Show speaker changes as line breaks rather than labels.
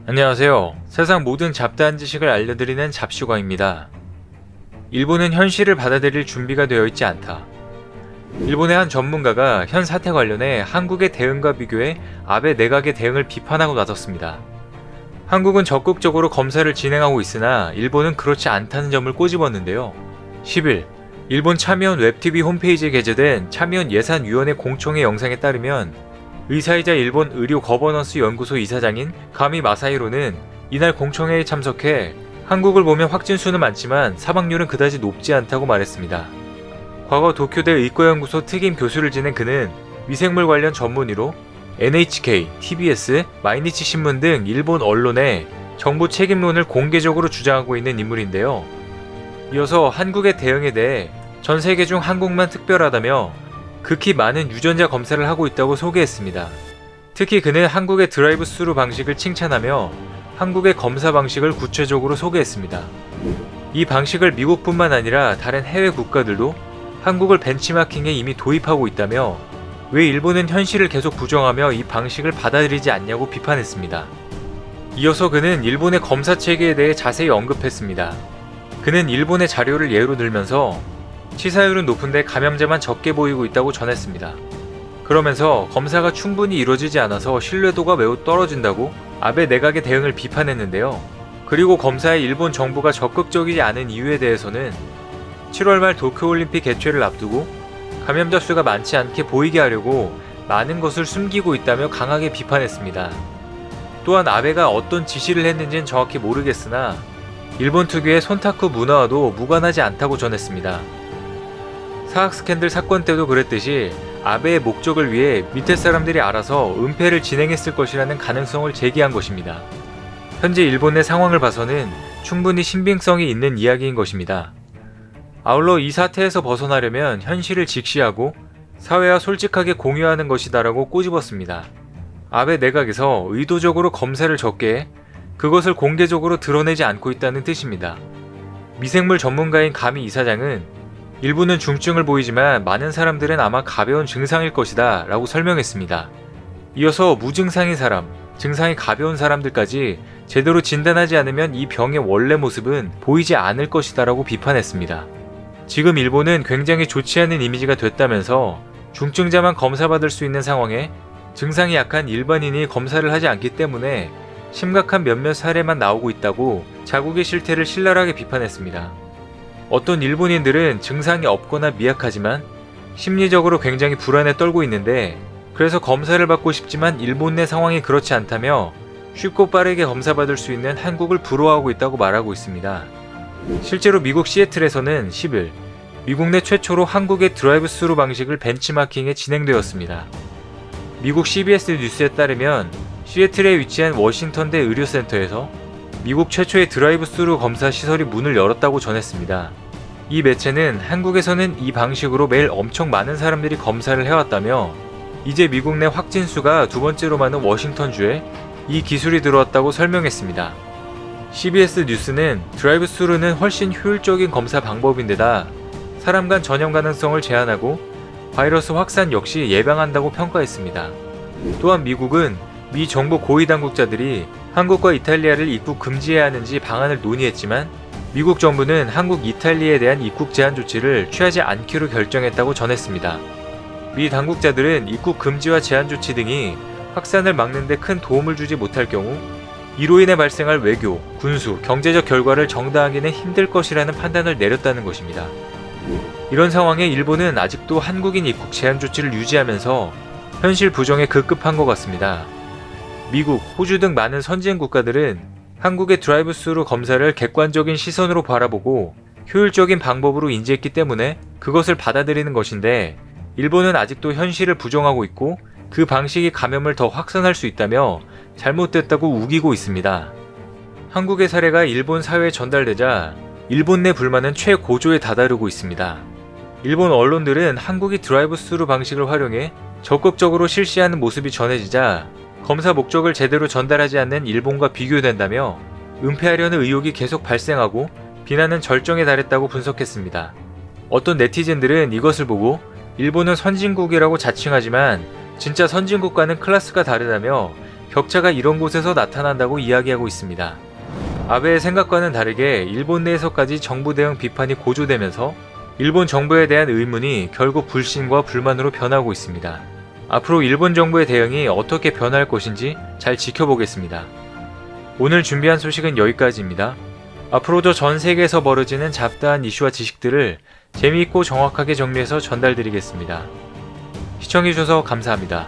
안녕하세요. 세상 모든 잡다한 지식을 알려드리는 잡슈가입니다. 일본은 현실을 받아들일 준비가 되어 있지 않다. 일본의 한 전문가가 현 사태 관련해 한국의 대응과 비교해 아베 내각의 대응을 비판하고 나섰습니다. 한국은 적극적으로 검사를 진행하고 있으나 일본은 그렇지 않다는 점을 꼬집었는데요. 10일 일본 참여원 웹TV 홈페이지에 게재된 참여원 예산위원회 공청회 영상에 따르면 의사이자 일본 의료 거버넌스 연구소 이사장인 가미 마사히로는 이날 공청회에 참석해 한국을 보면 확진 수는 많지만 사망률은 그다지 높지 않다고 말했습니다. 과거 도쿄대 의과연구소 특임 교수를 지낸 그는 미생물 관련 전문의로 NHK, TBS, 마이니치 신문 등 일본 언론에 정부 책임론을 공개적으로 주장하고 있는 인물인데요. 이어서 한국의 대응에 대해 전 세계 중 한국만 특별하다며 극히 많은 유전자 검사를 하고 있다고 소개했습니다. 특히 그는 한국의 드라이브 스루 방식을 칭찬하며 한국의 검사 방식을 구체적으로 소개했습니다. 이 방식을 미국뿐만 아니라 다른 해외 국가들도 한국을 벤치마킹에 이미 도입하고 있다며 왜 일본은 현실을 계속 부정하며 이 방식을 받아들이지 않냐고 비판했습니다. 이어서 그는 일본의 검사 체계에 대해 자세히 언급했습니다. 그는 일본의 자료를 예로 들면서 치사율은 높은데 감염자만 적게 보이고 있다고 전했습니다. 그러면서 검사가 충분히 이루어지지 않아서 신뢰도가 매우 떨어진다고 아베 내각의 대응을 비판했는데요. 그리고 검사의 일본 정부가 적극적이지 않은 이유에 대해서는 7월 말 도쿄올림픽 개최를 앞두고 감염자 수가 많지 않게 보이게 하려고 많은 것을 숨기고 있다며 강하게 비판했습니다. 또한 아베가 어떤 지시를 했는지는 정확히 모르겠으나 일본 특유의 손타쿠 문화와도 무관하지 않다고 전했습니다. 사학 스캔들 사건 때도 그랬듯이 아베의 목적을 위해 밑에 사람들이 알아서 은폐를 진행했을 것이라는 가능성을 제기한 것입니다. 현재 일본의 상황을 봐서는 충분히 신빙성이 있는 이야기인 것입니다. 아울러 이 사태에서 벗어나려면 현실을 직시하고 사회와 솔직하게 공유하는 것이다라고 꼬집었습니다. 아베 내각에서 의도적으로 검사를 적게 해 그것을 공개적으로 드러내지 않고 있다는 뜻입니다. 미생물 전문가인 가미 이사장은 일부는 중증을 보이지만 많은 사람들은 아마 가벼운 증상일 것이다 라고 설명했습니다. 이어서 무증상인 사람, 증상이 가벼운 사람들까지 제대로 진단하지 않으면 이 병의 원래 모습은 보이지 않을 것이다 라고 비판했습니다. 지금 일본은 굉장히 좋지 않은 이미지가 됐다면서 중증자만 검사받을 수 있는 상황에 증상이 약한 일반인이 검사를 하지 않기 때문에 심각한 몇몇 사례만 나오고 있다고 자국의 실태를 신랄하게 비판했습니다. 어떤 일본인들은 증상이 없거나 미약하지만 심리적으로 굉장히 불안에 떨고 있는데 그래서 검사를 받고 싶지만 일본 내 상황이 그렇지 않다며 쉽고 빠르게 검사받을 수 있는 한국을 부러워하고 있다고 말하고 있습니다. 실제로 미국 시애틀에서는 10일 미국 내 최초로 한국의 드라이브 스루 방식을 벤치마킹에 진행되었습니다. 미국 CBS 뉴스에 따르면 시애틀에 위치한 워싱턴대 의료센터에서 미국 최초의 드라이브 스루 검사 시설이 문을 열었다고 전했습니다. 이 매체는 한국에서는 이 방식으로 매일 엄청 많은 사람들이 검사를 해왔다며 이제 미국 내 확진 수가 두 번째로 많은 워싱턴주에 이 기술이 들어왔다고 설명했습니다. CBS 뉴스는 드라이브 스루는 훨씬 효율적인 검사 방법인데다 사람 간 전염 가능성을 제한하고 바이러스 확산 역시 예방한다고 평가했습니다. 또한 미국은 미 정부 고위 당국자들이 한국과 이탈리아를 입국 금지해야 하는지 방안을 논의했지만 미국 정부는 한국, 이탈리아에 대한 입국 제한 조치를 취하지 않기로 결정했다고 전했습니다. 미 당국자들은 입국 금지와 제한 조치 등이 확산을 막는 데 큰 도움을 주지 못할 경우 이로 인해 발생할 외교, 군수, 경제적 결과를 정당하기는 힘들 것이라는 판단을 내렸다는 것입니다. 이런 상황에 일본은 아직도 한국인 입국 제한 조치를 유지하면서 현실 부정에 급급한 것 같습니다. 미국, 호주 등 많은 선진 국가들은 한국의 드라이브 스루 검사를 객관적인 시선으로 바라보고 효율적인 방법으로 인지했기 때문에 그것을 받아들이는 것인데 일본은 아직도 현실을 부정하고 있고 그 방식이 감염을 더 확산할 수 있다며 잘못됐다고 우기고 있습니다. 한국의 사례가 일본 사회에 전달되자 일본 내 불만은 최고조에 다다르고 있습니다. 일본 언론들은 한국이 드라이브 스루 방식을 활용해 적극적으로 실시하는 모습이 전해지자 검사 목적을 제대로 전달하지 않는 일본과 비교된다며 은폐하려는 의혹이 계속 발생하고 비난은 절정에 달했다고 분석했습니다. 어떤 네티즌들은 이것을 보고 일본은 선진국이라고 자칭하지만 진짜 선진국과는 클래스가 다르다며 격차가 이런 곳에서 나타난다고 이야기하고 있습니다. 아베의 생각과는 다르게 일본 내에서까지 정부 대응 비판이 고조되면서 일본 정부에 대한 의문이 결국 불신과 불만으로 변하고 있습니다. 앞으로 일본 정부의 대응이 어떻게 변할 것인지 잘 지켜보겠습니다. 오늘 준비한 소식은 여기까지입니다. 앞으로도 전 세계에서 벌어지는 잡다한 이슈와 지식들을 재미있고 정확하게 정리해서 전달드리겠습니다. 시청해주셔서 감사합니다.